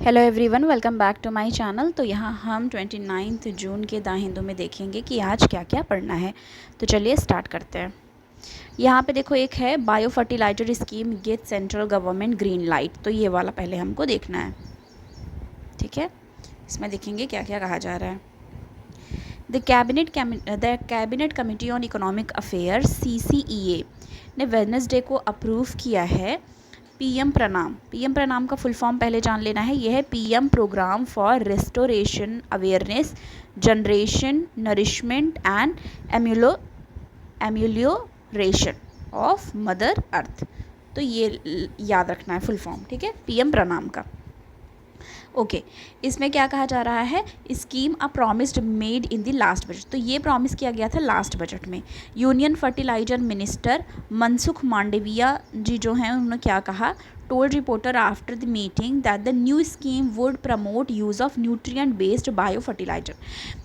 Hello everyone, welcome back to my channel. तो यहाँ हम 29 जून के द हिंदू में देखेंगे कि आज क्या क्या पढ़ना है। तो चलिए स्टार्ट करते हैं। यहाँ पे देखो, एक है bio fertiliser scheme get central government green light. तो ये वाला पहले हमको देखना है, ठीक है। इसमें देखेंगे क्या क्या कहा जा रहा है। The cabinet committee on economic affairs CCEA ने वेडनेसडे को अप्रूव किया है पीएम प्रणाम का फुल फॉर्म पहले जान लेना है। यह है PM program for restoration awareness generation nourishment and amelioration of mother earth. तो ये याद रखना है फुल फॉर्म, ठीक है, पीएम प्रणाम का। ओके इसमें क्या कहा जा रहा है, scheme a promised made in the last budget. तो ये प्रॉमिस किया गया था लास्ट बजट में। Union fertiliser minister Mansukh Mandaviya ji जो हैं, उन्होंने क्या कहा, told reporter after the meeting that the new scheme would promote use of nutrient based bio fertiliser.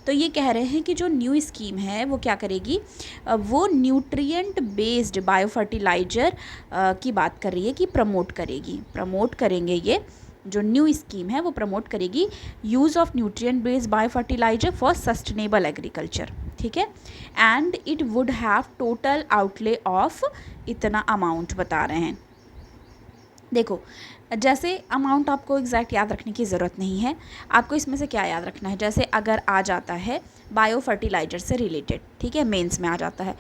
तो ये कह रहे हैं कि जो न्यू स्कीम है वो क्या करेगी, वो न्यूट्रिएंट बेस्ड बायो फर्टिलाइजर की बात कर रही है कि प्रमोट करेंगे। ये जो न्यू स्कीम है वो प्रमोट करेगी use of nutrient based bio fertiliser for sustainable agriculture, ठीक है। And it would have total outlay of इतना अमाउंट बता रहे हैं। देखो, जैसे अमाउंट आपको एग्जैक्ट याद रखने की ज़रूरत नहीं है। आपको इसमें से क्या याद रखना है, जैसे अगर आ जाता है बायो फर्टिलाइजर से रिलेटेड, ठीक है, मेंस में आ जाता है,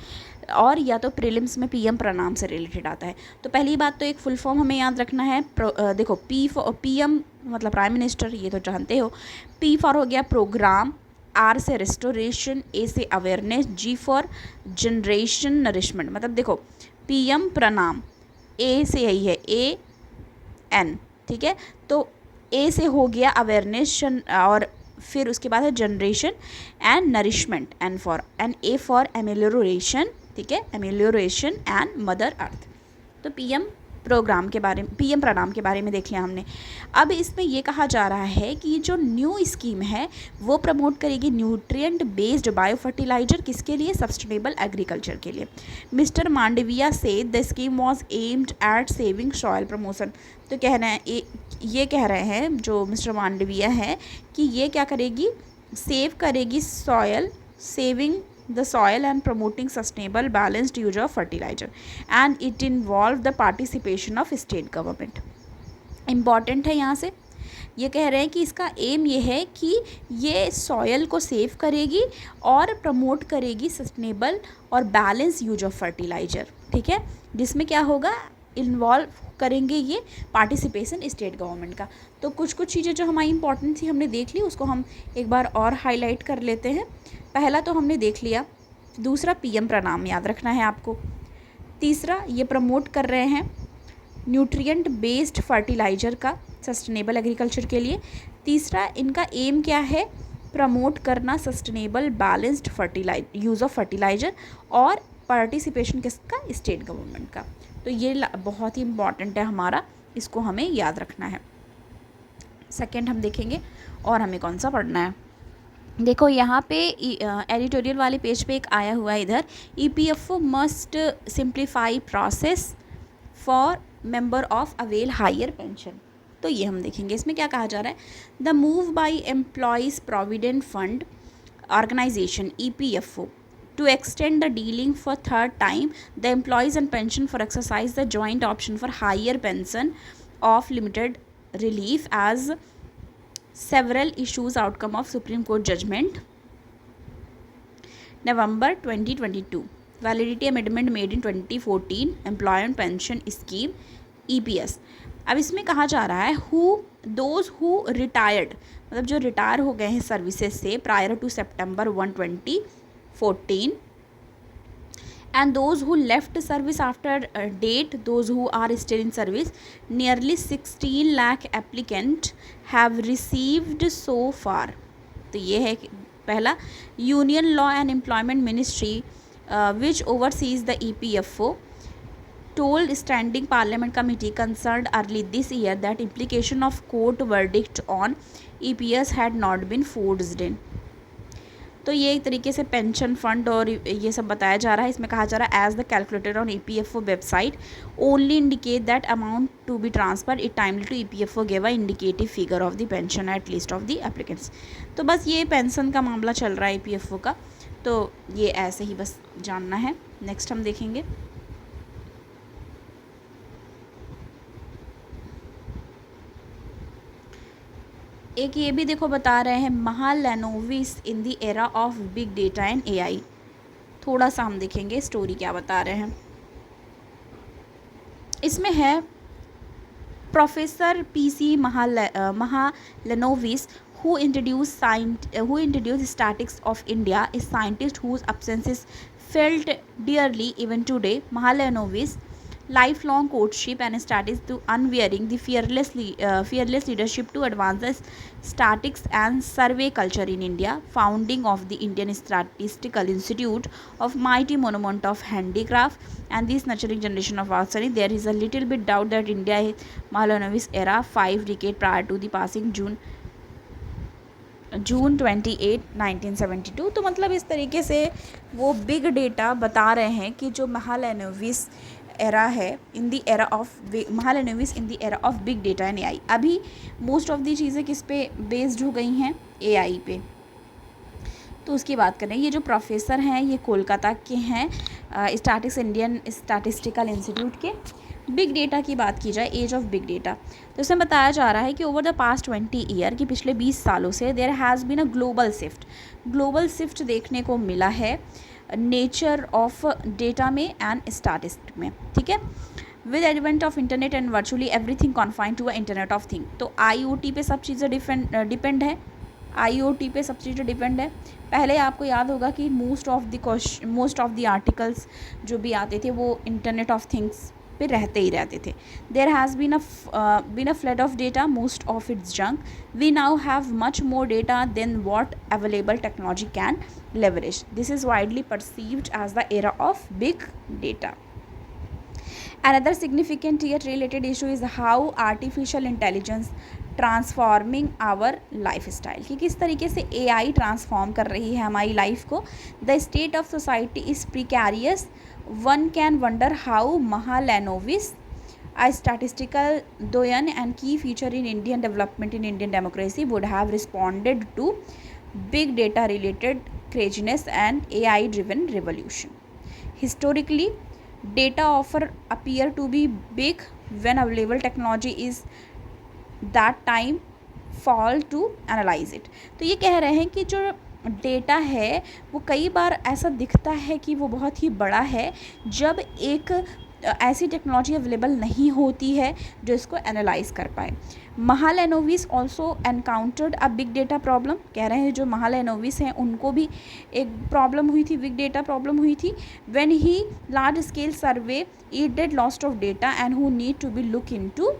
और या तो प्रीलिम्स में पीएम प्रणाम से रिलेटेड आता है। तो पहली बात तो एक फुल फॉर्म हमें याद रखना है। देखो, पीएम मतलब प्राइम मिनिस्टर, ये तो जानते हो। पी फॉर हो गया प्रोग्राम, आर से रेस्टोरेशन, ए से awareness, G for generation nourishment. मतलब देखो, पीएम प्रणाम, ए से यही है AN, ठीक है। तो ए से हो गया अवेयरनेस, और फिर उसके बाद है generation and nourishment, and A for एमेलियोरेशन, ठीक है, एमेलियोरेशन एंड मदर अर्थ। तो पीएम प्रणाम के बारे में देख लिया हमने। अब इसमें ये कहा जा रहा है कि जो न्यू स्कीम है वो प्रमोट करेगी न्यूट्रिएंट बेस्ड बायो फर्टिलाइजर, किसके लिए, सस्टेनेबल एग्रीकल्चर के लिए। मिस्टर मांडविया से the scheme was aimed at saving soil promotion. तो ये कह रहे हैं जो मिस्टर मांडविया है कि ये क्या करेगी, सेव करेगी soil, saving the soil and promoting sustainable balanced use of fertilizer, and it involved the participation of state government। Important है, यहाँ से ये कह रहे हैं कि इसका एम ये है कि ये सॉयल को सेव करेगी और प्रमोट करेगी सस्टेनेबल और बैलेंस यूज ऑफ फर्टिलाइजर, ठीक है, जिसमें क्या होगा, इन्वॉल्व करेंगे ये पार्टिसिपेशन स्टेट गवर्नमेंट का। तो कुछ चीज़ें जो हमारी इंपॉर्टेंट थी हमने देख ली, उसको हम एक बार और हाईलाइट कर लेते हैं। पहला तो हमने देख लिया, दूसरा पीएम प्रणाम याद रखना है आपको, तीसरा ये प्रमोट कर रहे हैं न्यूट्रिएंट बेस्ड फर्टिलाइजर का सस्टेनेबल एग्रीकल्चर के लिए, तीसरा इनका एम क्या है, प्रमोट करना sustainable balanced use of fertiliser, और पार्टिसिपेशन किसका, स्टेट गवर्नमेंट का। तो ये बहुत ही इम्पॉर्टेंट है हमारा, इसको हमें याद रखना है। सेकंड हम देखेंगे, और हमें कौन सा पढ़ना है। देखो यहाँ पे एडिटोरियल वाले पेज पे एक आया हुआ है इधर, EPFO must simplify process for member of avail higher pension. तो ये हम देखेंगे, इसमें क्या कहा जा रहा है, the move by employees provident fund organisation EPFO to extend the dealing for third time the employees and pension for exercise the joint option for higher pension of limited relief as several issues outcome of Supreme Court judgment November 2022 validity amendment made in 2014 employment pension scheme EPS। अब इसमें कहा जा रहा है those who retired, मतलब जो retire हो गए हैं सर्विसेज से prior to September 1, 2014, and those who left service after date, those who are still in service, nearly 16 lakh applicant have received so far। तो ये है पहला, union law and employment ministry which oversees the EPFO told standing parliament committee concerned early this year that implication of court verdict on EPS had not been forced in। तो ये एक तरीके से pension fund और ये सब बताया जा रहा है। इसमें कहा जा रहा है as the calculated on EPFO website only indicate that amount to be transfer it timely to EPFO give a indicative figure of the pension at least of the applicants. तो बस ये पेंशन का मामला चल रहा है EPFO का, तो ये ऐसे ही बस जानना है। नेक्स्ट हम देखेंगे एक ये भी देखो बता रहे हैं Mahalanobis in the era of big data and AI। थोड़ा सा हम देखेंगे स्टोरी क्या बता रहे हैं। इसमें है professor PC महालेनोविस who introduced statistics of India, a scientist whose absence is felt dearly even today. Mahalanobis lifelong courtship and statistics to unwearing the fearless leadership to advance the statistics and survey culture in India. Founding of the Indian Statistical Institute of mighty monument of handicraft and this nurturing generation of our study. There is a little bit doubt that India is Mahalanobis era 5 decades prior to the passing June 28, 1972। तो मतलब इस तरीके से वो big data बता रहे हैं कि जो महालेनोविस एरा है in the era of Mahalanobis in the era of big data and AI। अभी मोस्ट ऑफ दी चीज़ें किस पे बेस्ड हो गई हैं, AI पे। तो उसकी बात करें, ये जो प्रोफेसर हैं ये कोलकाता के हैं, इंडियन स्टैटिस्टिकल इंस्टीट्यूट के। बिग डेटा की बात की जाए, एज ऑफ बिग डेटा, तो इसमें बताया जा रहा है कि ओवर द पास्ट 20 ईयर कि पिछले 20 सालों से there has been a global shift देखने को मिला है नेचर ऑफ डेटा में एंड स्टैटिस्टिक्स में, ठीक है। With advent of internet and virtually everything confined to a internet of thing. तो IoT पे सब चीज़ें डिपेंड है, IoT पे सब चीज़ें डिपेंड है। पहले आपको याद होगा कि मोस्ट ऑफ द आर्टिकल्स जो भी आते थे वो इंटरनेट ऑफ थिंग्स पे रहते ही रहते थे। There has been a flood of data, most of it's junk. We now have much more data than what available technology can leverage. This is widely perceived as the era of big data. Another significant yet related issue is how artificial intelligence transforming our lifestyle, कि किस तरीके से AI transform कर रही है हमारी life को। The state of society is precarious, one can wonder how Mahalanobis a statistical doyen and key feature in Indian development in Indian democracy would have responded to big data related craziness and AI driven revolution. Historically, data offer appear to be big when available technology is that time fall to analyze it. तो ये कह रहे हैं कि जो data है वो कई बार ऐसा दिखता है कि वो बहुत ही बड़ा है जब एक ऐसी टेक्नोलॉजी अवेलेबल नहीं होती है जो इसको एनालाइज कर पाए। Mahalanobis also encountered a big data problem, कह रहे हैं जो महालेनोविस हैं उनको भी एक प्रॉब्लम हुई थी, बिग डेटा प्रॉब्लम हुई थी। When he large scale survey it dead lost of data and who need to be look into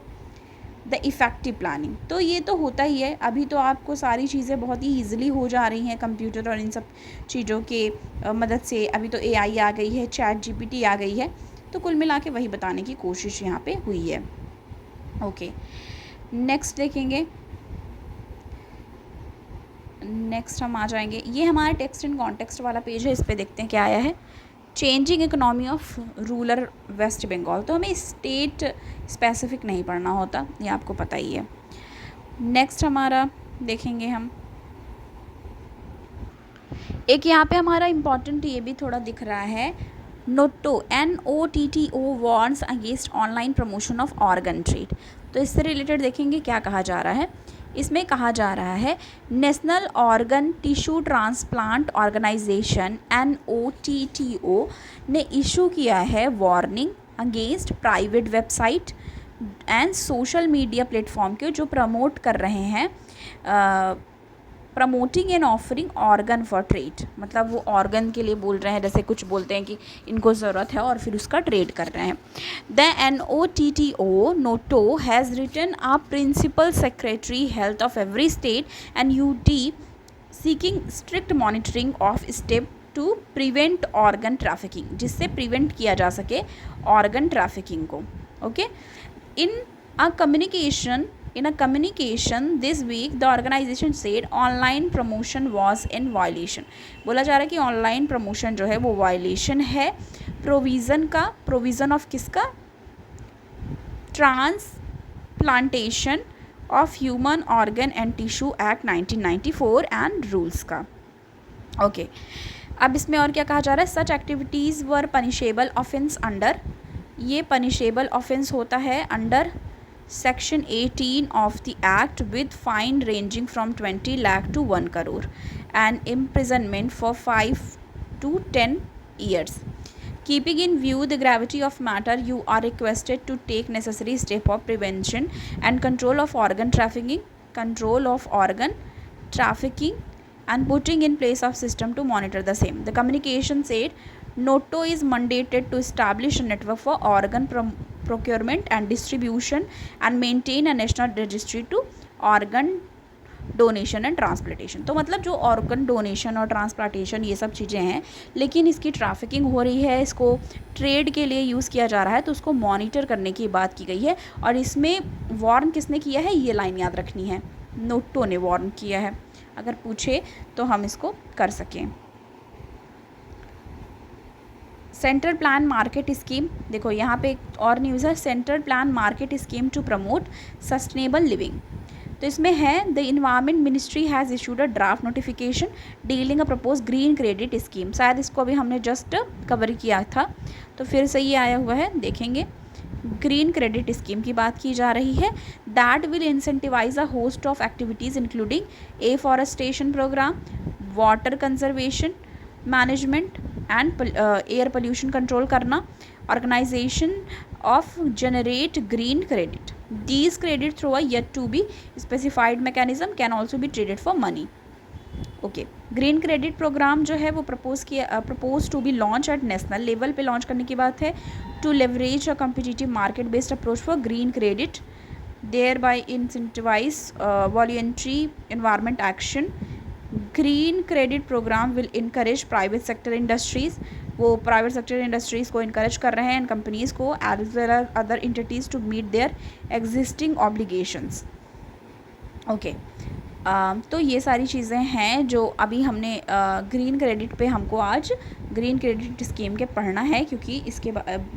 the effective planning. तो ये तो होता ही है, अभी तो आपको सारी चीज़ें बहुत ही ईजिली हो जा रही हैं कंप्यूटर और इन सब चीज़ों के मदद से। अभी तो AI आ गई है, ChatGPT आ गई है, तो कुल मिला के वही बताने की कोशिश यहाँ पे हुई है। ओके, नेक्स्ट देखेंगे। नेक्स्ट हम आ जाएंगे, ये हमारा टेक्स्ट एंड कॉन्टेक्स्ट वाला पेज है, इस पे देखते हैं क्या आया है। Changing economy of rural West Bengal, तो हमें स्टेट स्पेसिफिक नहीं पढ़ना होता, ये आपको पता ही है। नेक्स्ट हमारा देखेंगे हम, एक यहाँ पे हमारा इम्पॉर्टेंट ये भी थोड़ा दिख रहा है, NOTTO NOTTO warns against online promotion of organ trade. तो इससे रिलेटेड देखेंगे क्या कहा जा रहा है। इसमें कहा जा रहा है national organ tissue transplant organisation NOTTO ने इशू किया है warning against private website and social media platform के जो प्रमोट कर रहे हैं promoting and offering organ for trade, मतलब वो ऑर्गन के लिए बोल रहे हैं, जैसे कुछ बोलते हैं कि इनको ज़रूरत है और फिर उसका ट्रेड कर रहे हैं। The NOTTO has written a principal secretary health of every state and UT seeking strict monitoring of step to prevent organ trafficking, जिससे प्रिवेंट किया जा सके ऑर्गन ट्रैफिकिंग को। Okay, in a communication In a communication this week the organization said online promotion was in violation. बोला जा रहा है कि ऑनलाइन प्रमोशन जो है वो वायलेशन है प्रोविज़न का, प्रोविज़न ऑफ किसका, transplantation of human organ and tissue act 1994 and rules का. ओके अब इसमें और क्या कहा जा रहा है, सच एक्टिविटीज़ वर पनिशेबल ऑफेंस अंडर, ये पनिशेबल ऑफेंस होता है under section 18 of the act with fine ranging from 20 lakh to 1 crore and imprisonment for 5 to 10 years. Keeping in view the gravity of matter, you are requested to take necessary step of prevention and control of organ trafficking and putting in place of system to monitor the same. The communication said NATO is mandated to establish a network for organ procurement and distribution and maintain a national registry to organ donation and transplantation. तो मतलब जो organ donation और transplantation ये सब चीज़ें हैं, लेकिन इसकी ट्रैफिकिंग हो रही है, इसको ट्रेड के लिए यूज़ किया जा रहा है, तो उसको मॉनिटर करने की बात की गई है. और इसमें वार्न किसने किया है, ये लाइन याद रखनी है, नोटो ने वार्न किया है. अगर पूछे तो हम इसको कर सकें. सेंट्रल प्लान मार्केट स्कीम, देखो यहाँ पे एक और न्यूज़ है, central plan market scheme to promote sustainable living. तो इसमें है the environment ministry has issued a draft notification dealing a propose green credit scheme. शायद इसको अभी हमने जस्ट कवर किया था, तो फिर से ये आया हुआ है, देखेंगे. ग्रीन क्रेडिट स्कीम की बात की जा रही है. That will incentivise a host of activities including afforestation program, water conservation management and air pollution control करना, organisation of generate green credit. These credit through a yet to be specified mechanism can also be traded for money. Okay green credit programme जो है वो propose to be launch at national level पे launch करने की बात है. To leverage a competitive market based approach for green credit, thereby incentivise voluntary environment action. Green credit programme will encourage private sector industries, वो private sector industries को encourage कर रहे हैं एंड कंपनीज़ को as well as other entities to meet their existing obligations. Okay तो ये सारी चीज़ें हैं जो अभी हमने ग्रीन क्रेडिट पे हमको आज ग्रीन क्रेडिट स्कीम के पढ़ना है, क्योंकि इसके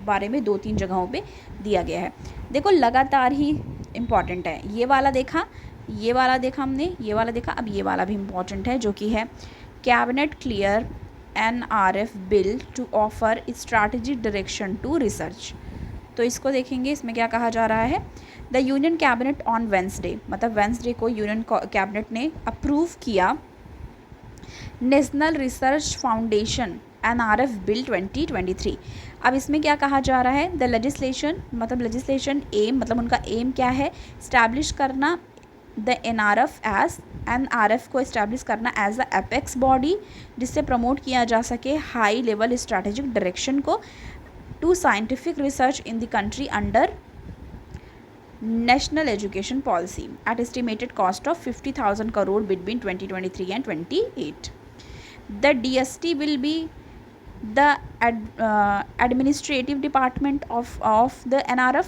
बारे में 2-3 जगहों पे दिया गया है. देखो लगातार ही इम्पॉर्टेंट है. ये वाला देखा, ये वाला देखा हमने, ये वाला देखा, अब ये वाला भी इम्पॉर्टेंट है जो कि है cabinet clear NRF bill to offer strategic direction to research. तो इसको देखेंगे, इसमें क्या कहा जा रहा है. The union cabinet on Wednesday, मतलब वेंसडे को यूनियन कैबिनेट ने अप्रूव किया national research foundation NRF bill 2023. अब इसमें क्या कहा जा रहा है, द लेजिस्लेशन, मतलब लेजिस्लेशन एम, मतलब उनका एम क्या है, इस्टेब्लिश करना द NRF को इस्टेब्लिश करना एज अ एपेक्स बॉडी, जिससे प्रमोट किया जा सके हाई लेवल स्ट्रैटेजिक डायरेक्शन को to scientific research in the country under national education policy at estimated cost of 50,000 crore between 2023 and 28. The DST will be the administrative department of the NRF.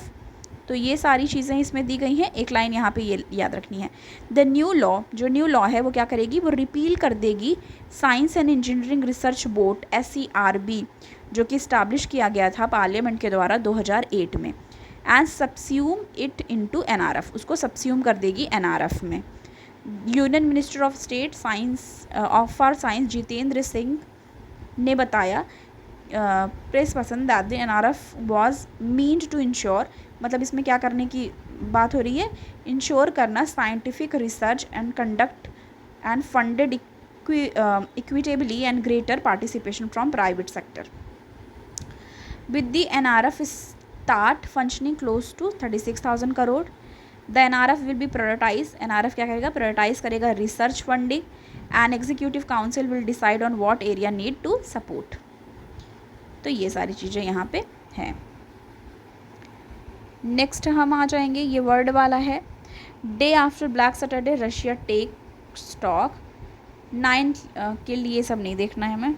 तो ये सारी चीज़ें इसमें दी गई हैं. एक line यहाँ पे ये याद रखनी है, द न्यू लॉ, जो न्यू लॉ है वो क्या करेगी, वो रिपील कर देगी science and engineering research board SERB, जो कि इस्टेब्लिश किया गया था पार्लियामेंट के द्वारा 2008 में, and subsume it into NRF, उसको सबस्यूम कर देगी NRF में. Union minister of state for science Jitendra Singh ने बताया press person that the NRF was meant to ensure, मतलब इसमें क्या करने की बात हो रही है, इंश्योर करना scientific research and conduct and funded equitably and greater participation from private sector. With the NRF start functioning close to 36,000 crore. The NRF will be prioritise, NRF क्या करेगा, प्रायोरिटाइज करेगा research funding and executive council will decide on what area need to support. तो ये सारी चीज़ें यहाँ पे हैं. नेक्स्ट हम आ जाएंगे, ये वर्ड वाला है. Day after black Saturday Russia take stock 9 के लिए सब नहीं देखना है हमें.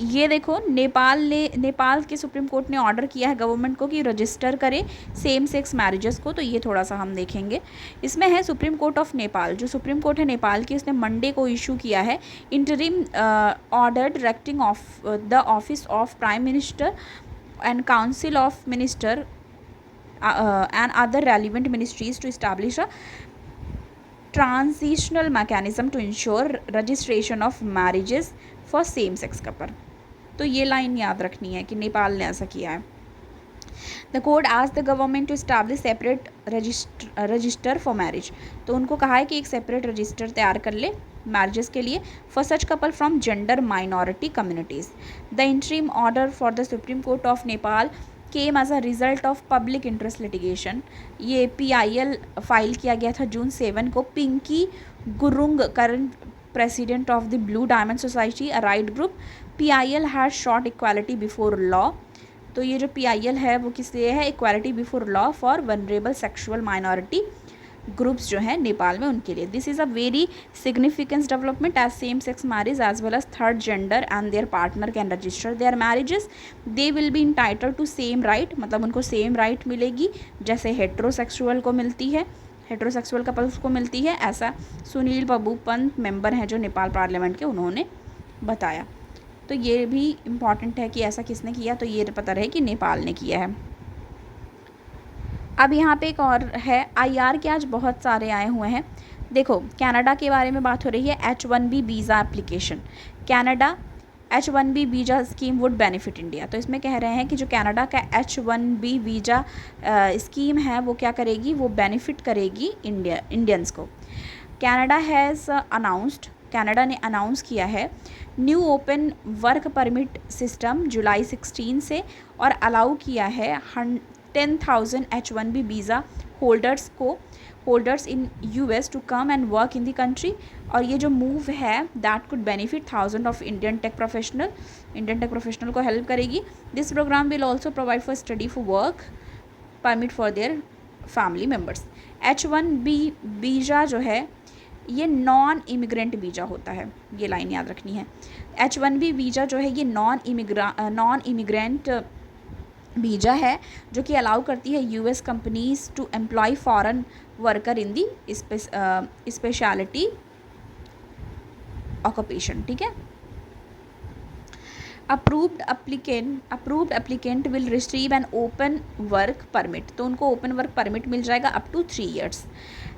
ये देखो नेपाल के सुप्रीम कोर्ट ने ऑर्डर किया है गवर्नमेंट को कि रजिस्टर करे सेम सेक्स मैरिजेस को। तो ये थोड़ा सा हम देखेंगे। इसमें है सुप्रीम कोर्ट ऑफ नेपाल, जो सुप्रीम कोर्ट है नेपाल की, उसने मंडे को इशू किया है interim order directing of the office of prime minister and council of minister and other relevant ministries to establish a transitional mechanism to ensure registration of marriages for same sex couple। तो ये line याद रखनी है कि नेपाल ने ऐसा किया है। द कोर्ट आज the government to establish separate register for marriage. तो उनको कहा है कि एक सेपरेट रजिस्टर तैयार कर ले मैरिजेस के लिए for such couple from gender minority communities. The interim order for the Supreme Court of Nepal came as a result of public interest litigation. ये PIL फाइल किया गया था June 7 को। Pinky Gurung, current president of the Blue Diamond Society, a right group. PIL has sought equality before law. तो ये जो PIL है वो किस लिए है? Equality before law for vulnerable sexual minority groups जो हैं नेपाल में, उनके लिए। This is a very significance development as same sex marriage as well as third gender and their partner can register their marriages. They will be entitle to same right, मतलब उनको same right मिलेगी जैसे heterosexual को मिलती है, heterosexual couples को मिलती है। ऐसा सुनील बाबू पंत मेंबर हैं जो नेपाल पार्लियामेंट के, उन्होंने बताया। तो ये भी इम्पॉर्टेंट है कि ऐसा किसने किया, तो ये पता रहे कि नेपाल ने किया है। अब यहाँ पे एक और है IR के आज बहुत सारे आए हुए हैं। देखो कनाडा के बारे में बात हो रही है। H1B visa application, Canada H1B visa scheme would benefit India. तो इसमें कह रहे हैं कि जो कनाडा का H1B वीज़ा स्कीम है वो क्या करेगी, वो बेनिफिट करेगी इंडियंस को। कनाडा हैज़ अनाउंस्ड, कनाडा ने अनाउंस किया है new open work permit system July 16 से, और अलाउ किया है 10,000 H1B visa holders in US to come and work in the country. और ये जो मूव है that could benefit 1000 of Indian tech professional को हेल्प करेगी। This program will also provide for study for work permit for their family members. H1B visa जो है ये non immigrant visa होता है, ये लाइन याद रखनी है। H1B वीज़ा जो है ये नॉन इमिग्रेंट वीज़ा है जो कि अलाउ करती है US companies to employ foreign worker in the speciality occupation. ठीक है। Approved applicant will receive an open work permit. तो उनको ओपन वर्क परमिट मिल जाएगा अप टू 3 years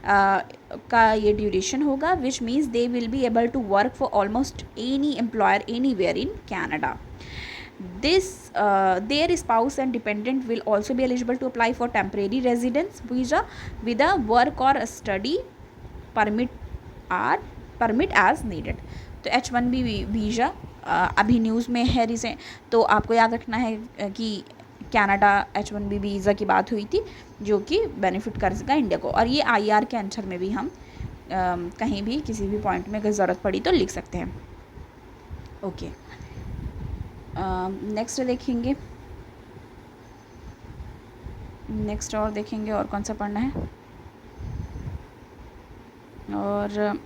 का ये ड्यूरेशन होगा, which means they will be able to work for almost any employer anywhere in Canada. Their spouse and dependent will also be eligible to apply for temporary residence visa with a work or a study permit as needed। तो H1B visa अभी news में है recent, तो आपको याद रखना है कि कनाडा H1B वीज़ा की बात हुई थी जो कि बेनिफिट कर सका इंडिया को। और ये IR के आंसर में भी हम कहीं भी किसी भी पॉइंट में अगर ज़रूरत पड़ी तो लिख सकते हैं। ओके, नेक्स्ट देखेंगे, नेक्स्ट और देखेंगे और कौन सा पढ़ना है। और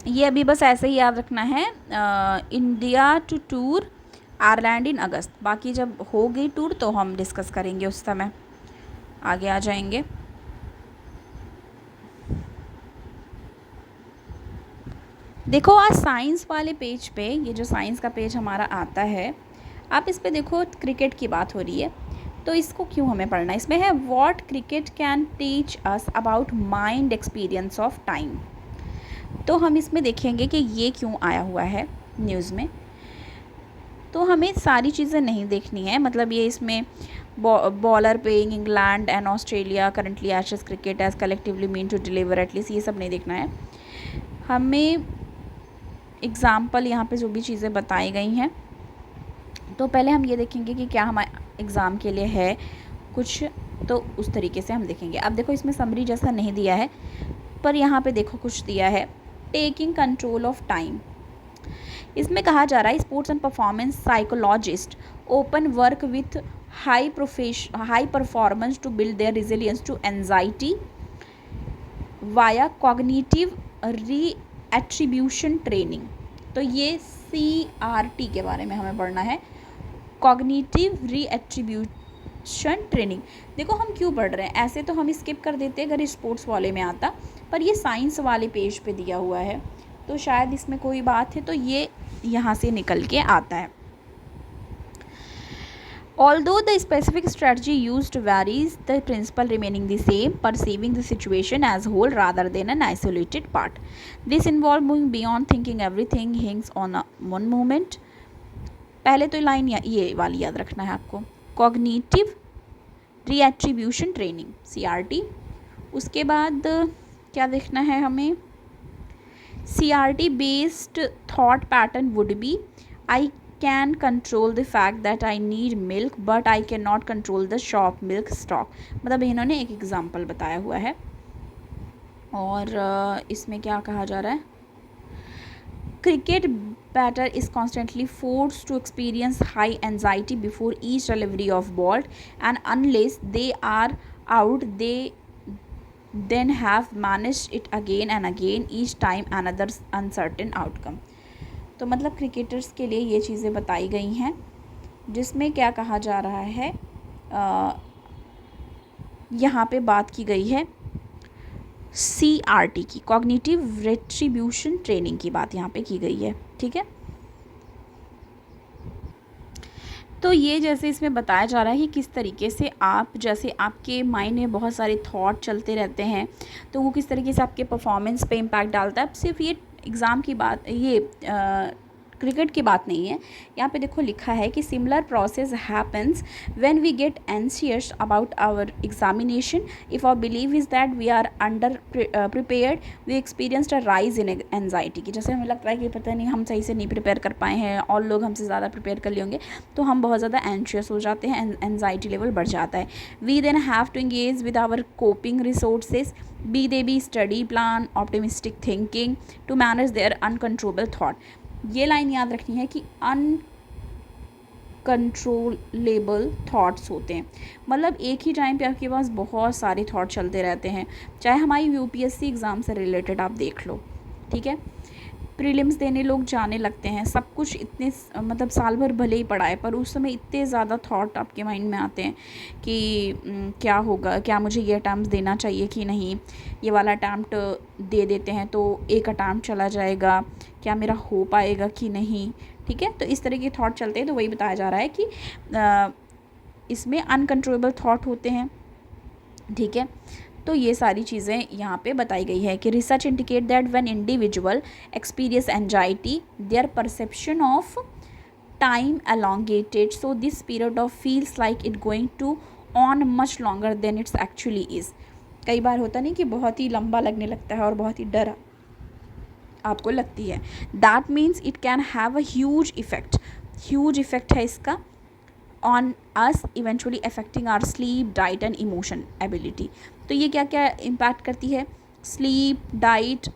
ये अभी बस ऐसे ही याद रखना है, India to tour Ireland in August. बाकी जब हो गई टूर तो हम डिस्कस करेंगे, उस समय आगे आ जाएंगे। देखो आज साइंस वाले पेज पे, ये जो साइंस का पेज हमारा आता है, आप इस पे देखो क्रिकेट की बात हो रही है, तो इसको क्यों हमें पढ़ना है। इसमें है what cricket can teach us about mind experience of time. तो हम इसमें देखेंगे कि ये क्यों आया हुआ है न्यूज़ में। तो हमें सारी चीज़ें नहीं देखनी है, मतलब ये इसमें bowler paying England and Australia currently Ashes cricket as collectively mean to deliver at least, ये सब नहीं देखना है हमें। एग्ज़ाम्पल यहाँ पे जो भी चीज़ें बताई गई हैं, तो पहले हम ये देखेंगे कि क्या हमारे एग्ज़ाम के लिए है कुछ, तो उस तरीके से हम देखेंगे। अब देखो इसमें समरी जैसा नहीं दिया है, पर यहाँ पे देखो कुछ दिया है, टेकिंग कंट्रोल ऑफ टाइम। इसमें कहा जा रहा है sports and performance psychologist open work with high performance to build their resilience to anxiety via cognitive attribution training. तो ये CRT के बारे में हमें पढ़ना है, कॉग्निटिव रीएट्रीब्यूशन ट्रेनिंग। देखो हम क्यों पढ़ रहे हैं, ऐसे तो हम स्किप कर देते अगर स्पोर्ट्स वाले में आता, पर ये साइंस वाले पेज पे दिया हुआ है तो शायद इसमें कोई बात है, तो ये यहाँ से निकल के आता है। Although the specific strategy used varies, the principle remaining the same, perceiving the situation as whole rather than an isolated part. This involves moving beyond thinking everything hangs on one moment. पहले तो line ये वाली याद रखना है आपको, cognitive रीएट्रीब्यूशन training CRT। उसके बाद क्या देखना है हमें, CRT based thought pattern would be I can control the fact that I need milk but I cannot control the shop milk stock। मतलब इन्होंने एक एग्जाम्पल बताया हुआ है और इसमें क्या कहा जा रहा है, cricket batter is constantly forced to experience high anxiety before each delivery of ball and unless they are out they then have managed it again and again each time another uncertain outcome। तो मतलब cricketers के लिए ये चीज़ें बताई गई हैं, जिसमें क्या कहा जा रहा है, यहाँ पे बात की गई है CRT की, कॉग्निटिव रेट्रीब्यूशन ट्रेनिंग की बात यहाँ पे की गई है, ठीक है। तो ये जैसे इसमें बताया जा रहा है कि किस तरीके से आप, जैसे आपके माइंड में बहुत सारे थॉट चलते रहते हैं तो वो किस तरीके से आपके परफॉर्मेंस पे इम्पैक्ट डालता है। सिर्फ ये एग्ज़ाम की बात, ये क्रिकेट की बात नहीं है, यहाँ पे देखो लिखा है कि similar process happens when we get anxious about our examination if our believe is that we are underprepared we experienced a rise in anxiety की। जैसे हमें लगता है कि पता नहीं हम सही से नहीं प्रिपेयर कर पाए हैं और लोग हमसे ज़्यादा प्रिपेयर कर लिए होंगे, तो हम बहुत ज़्यादा एंशियस हो जाते हैं, एंजाइटी लेवल बढ़ जाता है। We then have to engage with our coping resources be they be study plan optimistic thinking to manage their uncontrollable thought. ये लाइन याद रखनी है कि अनकंट्रोलेबल थॉट्स होते हैं, मतलब एक ही टाइम पे आपके पास बहुत सारे थॉट चलते रहते हैं। चाहे हमारी UPSC एग्ज़ाम से रिलेटेड आप देख लो, ठीक है, प्रीलिम्स देने लोग जाने लगते हैं, सब कुछ इतने मतलब साल भर भले ही पढ़ाए पर उस समय इतने ज़्यादा थॉट आपके माइंड में आते हैं कि क्या होगा, क्या मुझे ये अटैम्प्ट देना चाहिए कि नहीं, ये वाला अटैम्प्ट दे देते हैं तो एक अटैम्प्ट चला जाएगा, क्या मेरा हो पाएगा कि नहीं, ठीक है। तो इस तरह के थॉट चलते हैं, तो वही बताया जा रहा है कि इसमें अनकंट्रोलेबल थॉट होते हैं, ठीक है। तो ये सारी चीज़ें यहाँ पे बताई गई है कि research indicate that when individual experience anxiety their perception of time elongated, so this period of feels like it going to on much longer than it's actually is। कई बार होता नहीं कि बहुत ही लंबा लगने लगता है और बहुत ही डर आपको लगती है, that means it can have a huge effect, huge effect है इसका on us eventually affecting our sleep diet and emotion ability. तो ये क्या क्या इम्पैक्ट करती है, स्लीप, डाइट,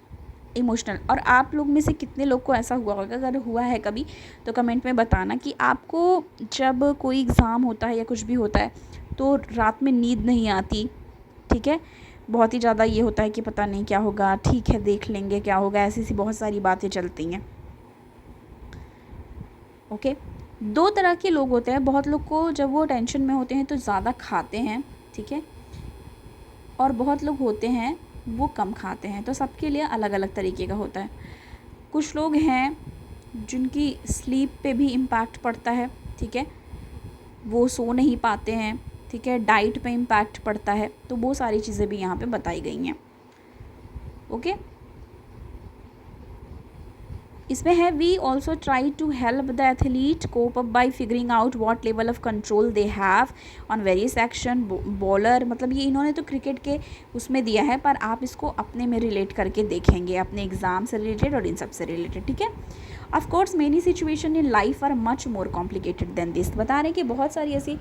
इमोशनल। और आप लोग में से कितने लोग को ऐसा हुआ होगा, अगर हुआ है कभी तो कमेंट में बताना कि आपको जब कोई एग्ज़ाम होता है या कुछ भी होता है तो रात में नींद नहीं आती, ठीक है, बहुत ही ज़्यादा ये होता है कि पता नहीं क्या होगा, ठीक है देख लेंगे क्या होगा, ऐसी ऐसी बहुत सारी बातें चलती हैं, ओके। दो तरह के लोग होते हैं, बहुत लोग को जब वो टेंशन में होते हैं तो ज़्यादा खाते हैं, ठीक है, और बहुत लोग होते हैं वो कम खाते हैं, तो सबके लिए अलग अलग तरीके का होता है। कुछ लोग हैं जिनकी स्लीप पे भी इम्पैक्ट पड़ता है, ठीक है, वो सो नहीं पाते हैं, ठीक है, डाइट पे इम्पैक्ट पड़ता है, तो वो सारी चीज़ें भी यहाँ पे बताई गई हैं, ओके। इसमें है we also try to help the athlete cope up by figuring out what level of control they have on various action bowler. मतलब ये इन्होंने तो क्रिकेट के उसमें दिया है, पर आप इसको अपने में रिलेट करके देखेंगे, अपने एग्ज़ाम से रिलेटेड और इन सब से रिलेटेड, ठीक है। Of course many situation in life are much more complicated than this. बता रहे हैं कि बहुत सारी ऐसी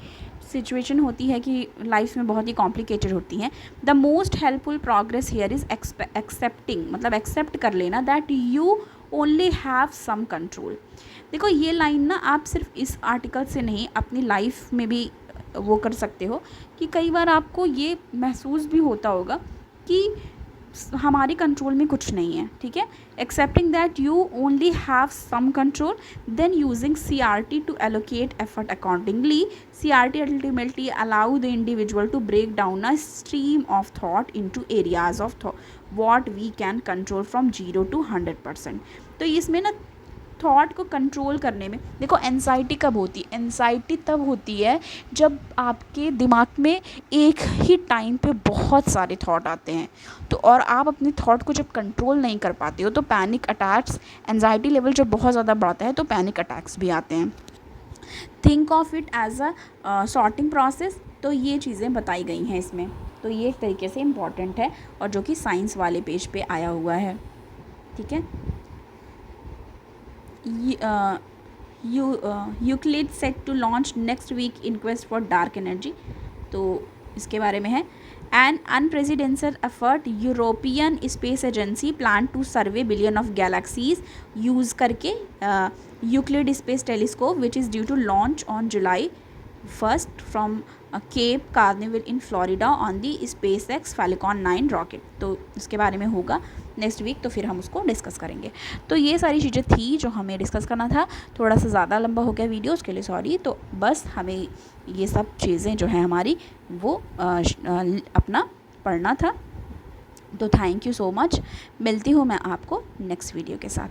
सिचुएशन होती है कि लाइफ में बहुत ही कॉम्प्लिकेटेड होती हैं। The most helpful progress here is accepting, मतलब एक्सेप्ट कर लेना that you only have some control. देखो ये लाइन ना आप सिर्फ इस आर्टिकल से नहीं, अपनी लाइफ में भी वो कर सकते हो कि कई बार आपको ये महसूस भी होता होगा कि हमारी कंट्रोल में कुछ नहीं है, ठीक है। Accepting that you only have some control, then using CRT to allocate effort accordingly. CRT ultimately allow the individual to break down a stream of thought into areas of what we can control from 0 to 100%। तो इसमें ना thought को control करने में, देखो anxiety कब होती है, एनजाइटी तब होती है जब आपके दिमाग में एक ही टाइम पे बहुत सारे थॉट आते हैं, तो और आप अपने थॉट को जब कंट्रोल नहीं कर पाते हो तो पैनिक अटैक्स, एनजाइटी लेवल जब बहुत ज़्यादा बढ़ता है तो पैनिक अटैक्स भी आते हैं। Think of it as a sorting process. तो ये चीज़ें बताई गई हैं इसमें, तो ये एक तरीके से इम्पॉर्टेंट है और जो कि साइंस वाले पेज पे आया हुआ है, ठीक है। Euclid set to launch next week in quest for dark energy. तो इसके बारे में है, an unprecedented effort European space agency plan to survey billion of galaxies use करके Euclid space telescope which is due to launch on July 1st from Cape Canaveral in Florida on the SpaceX Falcon 9 rocket. तो इसके बारे में होगा next week, तो फिर हम उसको डिस्कस करेंगे। तो ये सारी चीज़ें थी जो हमें डिस्कस करना था। थोड़ा सा ज़्यादा लंबा हो गया वीडियो, उसके लिए सॉरी। तो बस हमें ये सब चीज़ें जो हैं हमारी वो अपना पढ़ना था। तो थैंक यू सो मच, मिलती हूँ मैं आपको नेक्स्ट वीडियो के साथ।